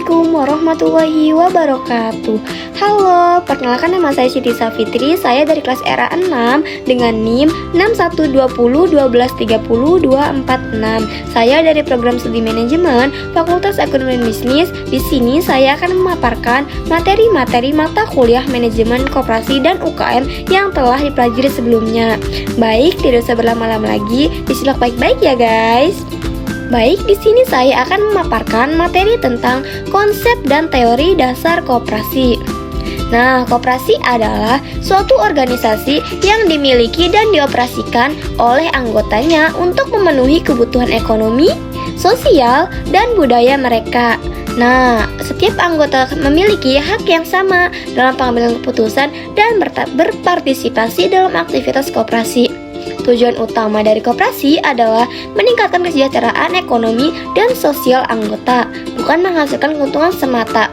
Assalamualaikum warahmatullahi wabarakatuh. Halo, perkenalkan nama saya Siti Safitri. Saya dari kelas era 6 dengan NIM 6120123026. Saya dari program studi manajemen Fakultas Ekonomi dan Bisnis. Di sini saya akan memaparkan materi-materi mata kuliah manajemen koperasi dan UKM yang telah dipelajari sebelumnya. Baik, tidak usah berlama-lama lagi, disimak baik-baik ya guys. Baik, di sini saya akan memaparkan materi tentang konsep dan teori dasar koperasi. Nah, koperasi adalah suatu organisasi yang dimiliki dan dioperasikan oleh anggotanya untuk memenuhi kebutuhan ekonomi, sosial, dan budaya mereka. Nah, setiap anggota memiliki hak yang sama dalam pengambilan keputusan dan berpartisipasi dalam aktivitas koperasi. Tujuan utama dari koperasi adalah meningkatkan kesejahteraan ekonomi dan sosial anggota, bukan menghasilkan keuntungan semata.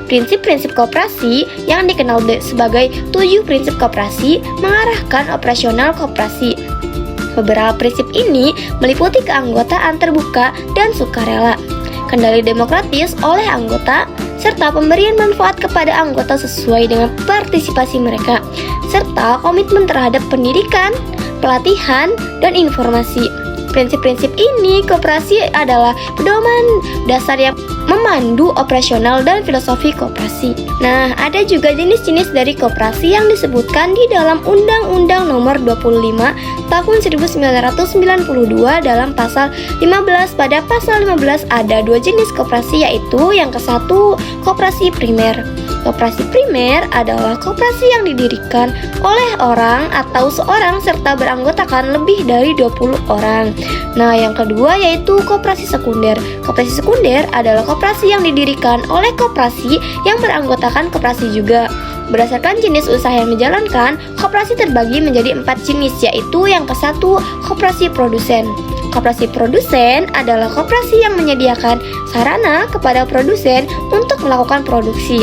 Prinsip-prinsip koperasi yang dikenal sebagai 7 prinsip koperasi mengarahkan operasional koperasi. Beberapa prinsip ini meliputi keanggotaan terbuka dan sukarela, kendali demokratis oleh anggota, serta pemberian manfaat kepada anggota sesuai dengan partisipasi mereka, serta komitmen terhadap pendidikan, pelatihan, dan informasi. Prinsip-prinsip ini koperasi adalah pedoman dasar yang memandu operasional dan filosofi koperasi. Nah, ada juga jenis-jenis dari koperasi yang disebutkan di dalam Undang-Undang Nomor 25 Tahun 1992 dalam pasal 15. Pada pasal 15 ada 2 jenis koperasi, yaitu yang ke-1 koperasi primer. Koperasi primer adalah koperasi yang didirikan oleh orang atau seorang serta beranggotakan lebih dari 20 orang. Nah, yang kedua yaitu koperasi sekunder. Koperasi sekunder adalah koperasi yang didirikan oleh koperasi yang beranggotakan koperasi juga. Berdasarkan jenis usaha yang dijalankan, koperasi terbagi menjadi 4 jenis, yaitu yang ke-1 koperasi produsen. Koperasi produsen adalah koperasi yang menyediakan sarana kepada produsen untuk melakukan produksi.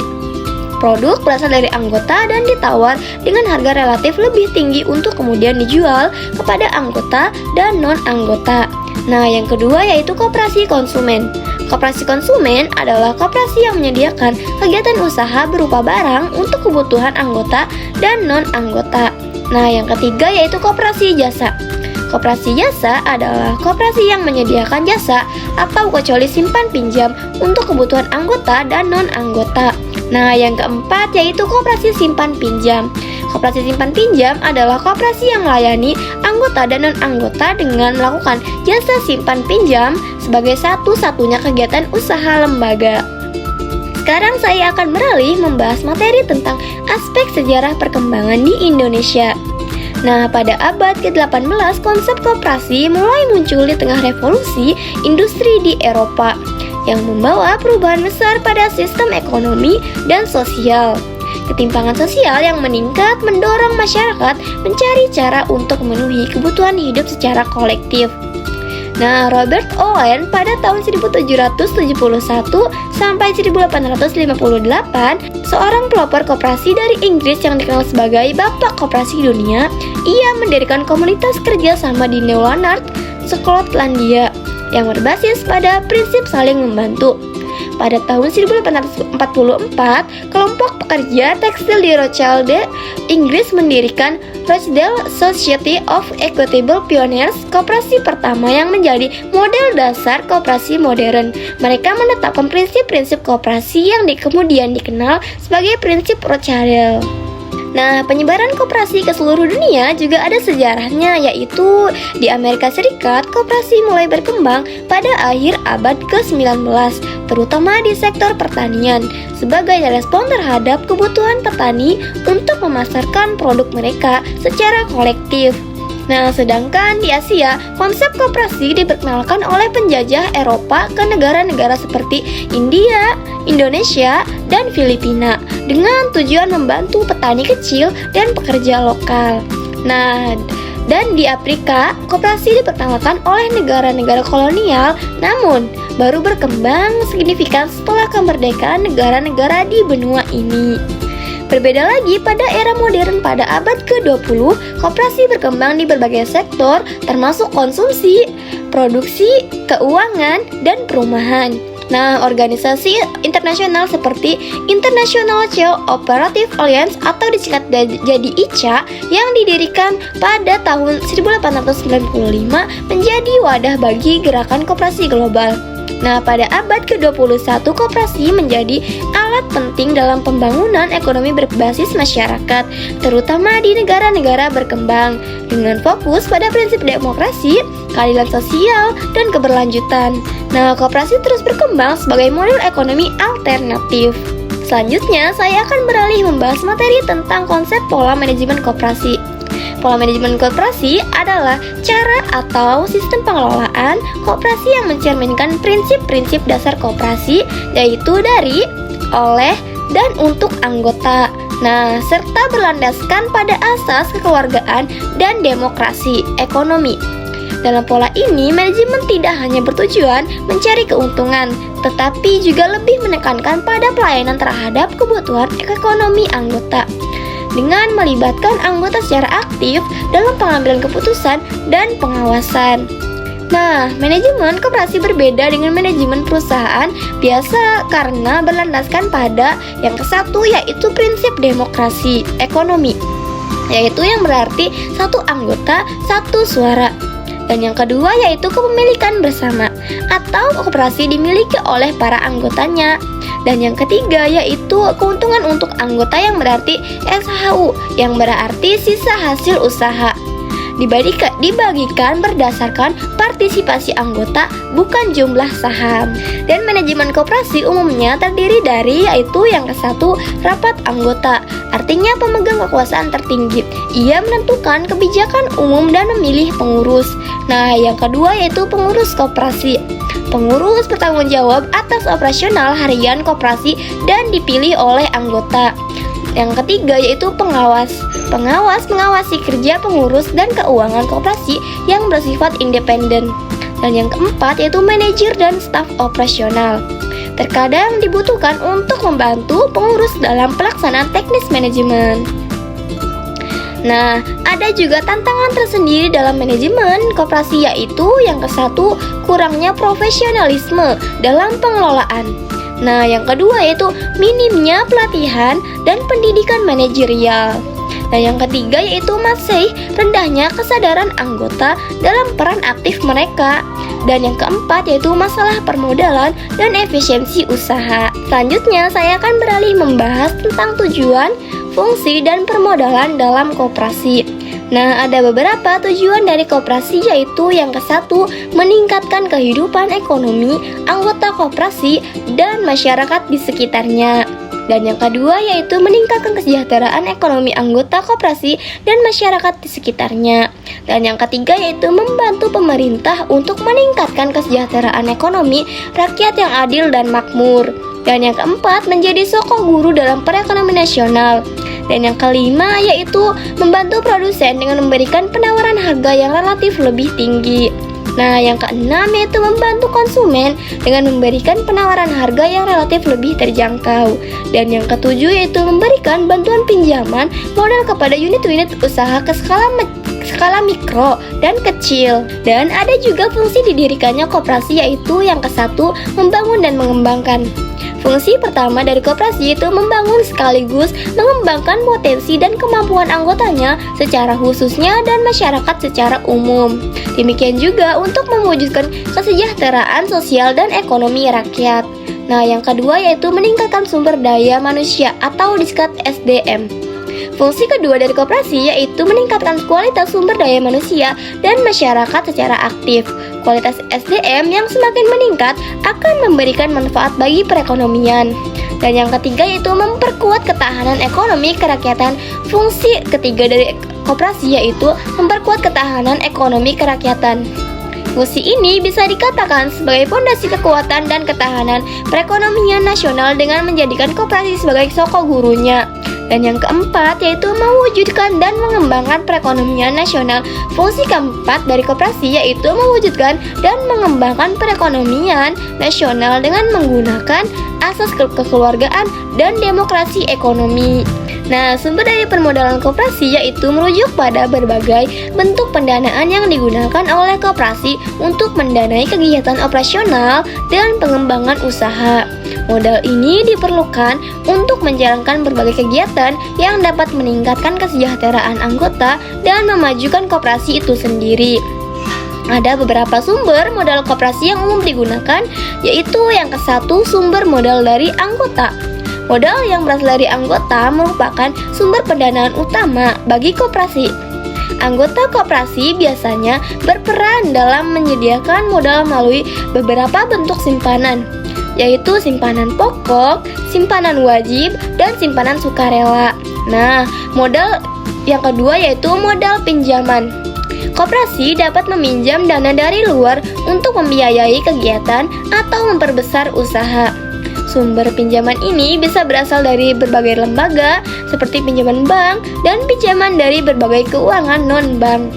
Produk berasal dari anggota dan ditawar dengan harga relatif lebih tinggi untuk kemudian dijual kepada anggota dan non-anggota. Nah, yang kedua yaitu koperasi konsumen. Koperasi konsumen adalah koperasi yang menyediakan kegiatan usaha berupa barang untuk kebutuhan anggota dan non-anggota. Nah, yang ketiga yaitu koperasi jasa. Koperasi jasa adalah koperasi yang menyediakan jasa atau kecuali simpan pinjam untuk kebutuhan anggota dan non-anggota. Nah, yang keempat yaitu koperasi simpan pinjam. Koperasi simpan pinjam adalah koperasi yang melayani anggota dan non-anggota dengan melakukan jasa simpan pinjam sebagai satu-satunya kegiatan usaha lembaga. Sekarang saya akan beralih membahas materi tentang aspek sejarah perkembangan di Indonesia. Nah, pada abad ke-18 konsep koperasi mulai muncul di tengah revolusi industri di Eropa yang membawa perubahan besar pada sistem ekonomi dan sosial. Ketimpangan sosial yang meningkat mendorong masyarakat mencari cara untuk memenuhi kebutuhan hidup secara kolektif. Nah, Robert Owen pada tahun 1771 sampai 1858, seorang pelopor koperasi dari Inggris yang dikenal sebagai Bapak Koperasi Dunia, ia mendirikan komunitas kerja sama di Nieuw-Wanaert, Skotlandia, yang berbasis pada prinsip saling membantu. Pada tahun 1844, kelompok pekerja tekstil di Rothschild, Inggris mendirikan Rochdale Society of Equitable Pioneers, koperasi pertama yang menjadi model dasar koperasi modern. Mereka menetapkan prinsip-prinsip koperasi yang kemudian dikenal sebagai prinsip Rothschild. Nah, penyebaran koperasi ke seluruh dunia juga ada sejarahnya, yaitu di Amerika Serikat, koperasi mulai berkembang pada akhir abad ke-19, terutama di sektor pertanian, sebagai respon terhadap kebutuhan petani untuk memasarkan produk mereka secara kolektif. Nah, sedangkan di Asia, konsep koperasi diperkenalkan oleh penjajah Eropa ke negara-negara seperti India, Indonesia, dan Filipina dengan tujuan membantu petani kecil dan pekerja lokal. Nah, dan di Afrika, koperasi diperkenalkan oleh negara-negara kolonial, namun baru berkembang signifikan setelah kemerdekaan negara-negara di benua ini. Berbeda lagi pada era modern pada abad ke-20, koperasi berkembang di berbagai sektor termasuk konsumsi, produksi, keuangan, dan perumahan. Nah, organisasi internasional seperti International Cooperative Alliance atau disingkat jadi ICA yang didirikan pada tahun 1895 menjadi wadah bagi gerakan koperasi global. Nah, pada abad ke-21 koperasi menjadi alat penting dalam pembangunan ekonomi berbasis masyarakat, terutama di negara-negara berkembang, dengan fokus pada prinsip demokrasi, keadilan sosial, dan keberlanjutan. Nah, koperasi terus berkembang sebagai model ekonomi alternatif. Selanjutnya, saya akan beralih membahas materi tentang konsep pola manajemen koperasi. Pola manajemen koperasi adalah cara atau sistem pengelolaan koperasi yang mencerminkan prinsip-prinsip dasar koperasi, yaitu dari, oleh, dan untuk anggota. Nah, serta berlandaskan pada asas kekeluargaan dan demokrasi ekonomi. Dalam pola ini, manajemen tidak hanya bertujuan mencari keuntungan, tetapi juga lebih menekankan pada pelayanan terhadap kebutuhan ekonomi anggota, dengan melibatkan anggota secara aktif dalam pengambilan keputusan dan pengawasan. Nah, manajemen koperasi berbeda dengan manajemen perusahaan biasa karena berlandaskan pada yang kesatu, yaitu prinsip demokrasi ekonomi, yaitu yang berarti satu anggota, satu suara. Dan yang kedua yaitu kepemilikan bersama atau koperasi dimiliki oleh para anggotanya. Dan yang ketiga yaitu keuntungan untuk anggota yang berarti SHU, yang berarti sisa hasil usaha. Dibagikan berdasarkan partisipasi anggota, bukan jumlah saham. Dan manajemen koperasi umumnya terdiri dari yaitu yang kesatu, rapat anggota, artinya pemegang kekuasaan tertinggi. Ia menentukan kebijakan umum dan memilih pengurus. Nah, yang kedua yaitu pengurus koperasi. Pengurus bertanggung jawab atas operasional harian koperasi dan dipilih oleh anggota. Yang ketiga yaitu pengawas. Pengawas mengawasi kerja pengurus dan keuangan koperasi yang bersifat independen. Dan yang keempat yaitu manajer dan staf operasional. Terkadang dibutuhkan untuk membantu pengurus dalam pelaksanaan teknis manajemen. Nah, ada juga tantangan tersendiri dalam manajemen koperasi, yaitu yang kesatu, kurangnya profesionalisme dalam pengelolaan. Nah, yang kedua yaitu minimnya pelatihan dan pendidikan manajerial. Dan yang ketiga yaitu masih rendahnya kesadaran anggota dalam peran aktif mereka. Dan yang keempat yaitu masalah permodalan dan efisiensi usaha. Selanjutnya saya akan beralih membahas tentang tujuan, fungsi, dan permodalan dalam koperasi. Nah, ada beberapa tujuan dari koperasi, yaitu yang kesatu, meningkatkan kehidupan ekonomi anggota koperasi dan masyarakat di sekitarnya. Dan yang kedua yaitu meningkatkan kesejahteraan ekonomi anggota koperasi dan masyarakat di sekitarnya. Dan yang ketiga yaitu membantu pemerintah untuk meningkatkan kesejahteraan ekonomi rakyat yang adil dan makmur. Dan yang keempat menjadi sokong guru dalam perekonomian nasional. Dan yang kelima yaitu membantu produsen dengan memberikan penawaran harga yang relatif lebih tinggi. Nah, yang keenam yaitu membantu konsumen dengan memberikan penawaran harga yang relatif lebih terjangkau. Dan yang ketujuh yaitu memberikan bantuan pinjaman modal kepada unit-unit usaha ke skala mikro dan kecil. Dan ada juga fungsi didirikannya koperasi, yaitu yang kesatu, membangun dan mengembangkan. Fungsi pertama dari koperasi itu membangun sekaligus mengembangkan potensi dan kemampuan anggotanya secara khususnya dan masyarakat secara umum. Demikian juga untuk mewujudkan kesejahteraan sosial dan ekonomi rakyat. Nah, yang kedua yaitu meningkatkan sumber daya manusia atau disingkat SDM. Fungsi kedua dari koperasi yaitu meningkatkan kualitas sumber daya manusia dan masyarakat secara aktif. Kualitas SDM yang semakin meningkat akan memberikan manfaat bagi perekonomian. Dan yang ketiga yaitu memperkuat ketahanan ekonomi kerakyatan. Fungsi ketiga dari koperasi yaitu memperkuat ketahanan ekonomi kerakyatan. Fungsi ini bisa dikatakan sebagai fondasi kekuatan dan ketahanan perekonomian nasional dengan menjadikan koperasi sebagai sokong gurunya. Dan yang keempat yaitu mewujudkan dan mengembangkan perekonomian nasional. Fungsi keempat dari koperasi yaitu mewujudkan dan mengembangkan perekonomian nasional dengan menggunakan asas kekeluargaan dan demokrasi ekonomi. Nah, sumber dari permodalan koperasi yaitu merujuk pada berbagai bentuk pendanaan yang digunakan oleh koperasi untuk mendanai kegiatan operasional dan pengembangan usaha. Modal ini diperlukan untuk menjalankan berbagai kegiatan yang dapat meningkatkan kesejahteraan anggota dan memajukan koperasi itu sendiri. Ada beberapa sumber modal koperasi yang umum digunakan, yaitu yang ke-1, sumber modal dari anggota. Modal yang berasal dari anggota merupakan sumber pendanaan utama bagi koperasi. Anggota koperasi biasanya berperan dalam menyediakan modal melalui beberapa bentuk simpanan, yaitu simpanan pokok, simpanan wajib, dan simpanan sukarela. Nah, modal yang kedua yaitu modal pinjaman. Koperasi dapat meminjam dana dari luar untuk membiayai kegiatan atau memperbesar usaha. Sumber pinjaman ini bisa berasal dari berbagai lembaga seperti pinjaman bank dan pinjaman dari berbagai keuangan non-bank.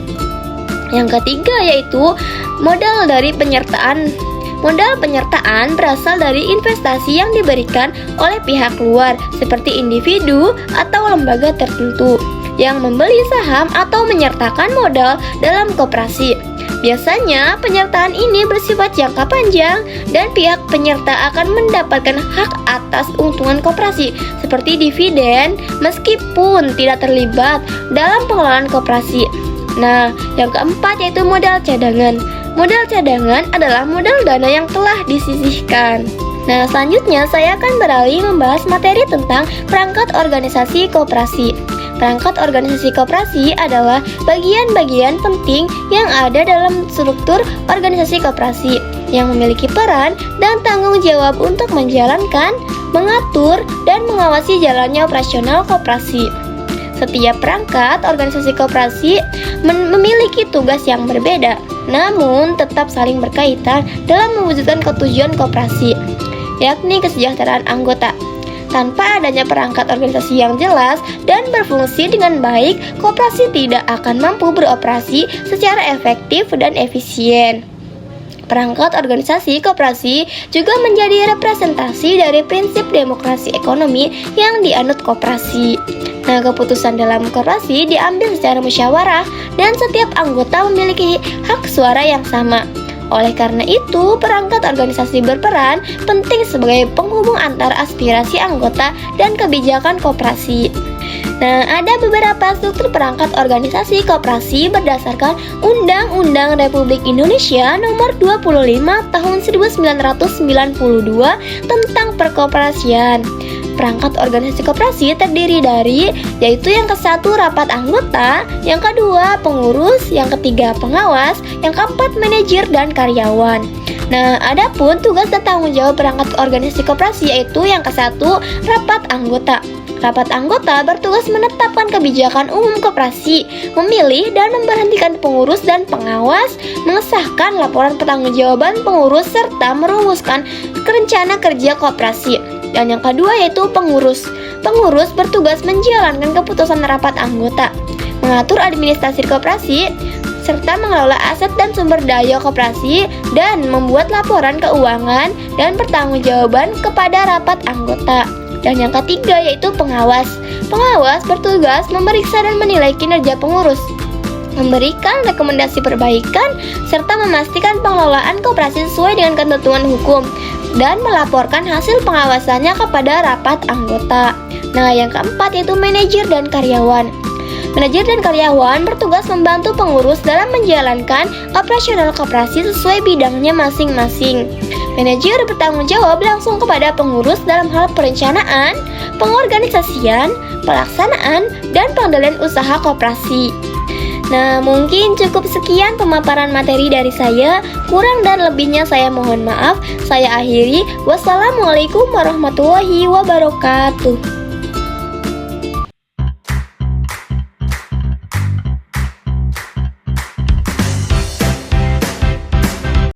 Yang ketiga yaitu modal dari penyertaan. Modal penyertaan berasal dari investasi yang diberikan oleh pihak luar seperti individu atau lembaga tertentu yang membeli saham atau menyertakan modal dalam koperasi. Biasanya penyertaan ini bersifat jangka panjang dan pihak penyerta akan mendapatkan hak atas keuntungan koperasi seperti dividen meskipun tidak terlibat dalam pengelolaan koperasi. Nah, yang keempat yaitu modal cadangan. Modal cadangan adalah modal dana yang telah disisihkan. Nah, selanjutnya saya akan beralih membahas materi tentang perangkat organisasi koperasi. Perangkat organisasi koperasi adalah bagian-bagian penting yang ada dalam struktur organisasi koperasi yang memiliki peran dan tanggung jawab untuk menjalankan, mengatur, dan mengawasi jalannya operasional koperasi. Setiap perangkat organisasi koperasi memiliki tugas yang berbeda, namun tetap saling berkaitan dalam mewujudkan ketujuan koperasi, yakni kesejahteraan anggota. Tanpa adanya perangkat organisasi yang jelas dan berfungsi dengan baik, koperasi tidak akan mampu beroperasi secara efektif dan efisien. Perangkat organisasi koperasi juga menjadi representasi dari prinsip demokrasi ekonomi yang dianut koperasi. Nah, keputusan dalam koperasi diambil secara musyawarah dan setiap anggota memiliki hak suara yang sama. Oleh karena itu, perangkat organisasi berperan penting sebagai penghubung antara aspirasi anggota dan kebijakan koperasi. Nah, ada beberapa struktur perangkat organisasi koperasi berdasarkan Undang-Undang Republik Indonesia Nomor 25 Tahun 1992 tentang Perkoperasian. Perangkat organisasi koperasi terdiri dari, yaitu yang ke-1 rapat anggota, yang kedua pengurus, yang ketiga pengawas, yang keempat manajer dan karyawan. Nah, adapun tugas dan tanggung jawab perangkat organisasi koperasi yaitu yang ke-1 rapat anggota. Rapat anggota bertugas menetapkan kebijakan umum koperasi, memilih dan memberhentikan pengurus dan pengawas, mengesahkan laporan pertanggungjawaban pengurus serta merumuskan rencana kerja koperasi. Dan yang kedua yaitu pengurus. Pengurus bertugas menjalankan keputusan rapat anggota, mengatur administrasi koperasi, serta mengelola aset dan sumber daya koperasi, dan membuat laporan keuangan dan pertanggungjawaban kepada rapat anggota. Dan yang ketiga yaitu pengawas. Pengawas bertugas memeriksa dan menilai kinerja pengurus, memberikan rekomendasi perbaikan, serta memastikan pengelolaan koperasi sesuai dengan ketentuan hukum, dan melaporkan hasil pengawasannya kepada rapat anggota. Nah, yang keempat yaitu manajer dan karyawan. Manajer dan karyawan bertugas membantu pengurus dalam menjalankan operasional koperasi sesuai bidangnya masing-masing. Manajer bertanggung jawab langsung kepada pengurus dalam hal perencanaan, pengorganisasian, pelaksanaan, dan pengendalian usaha koperasi. Nah, mungkin cukup sekian pemaparan materi dari saya. Kurang dan lebihnya saya mohon maaf. Saya akhiri. Wassalamualaikum warahmatullahi wabarakatuh.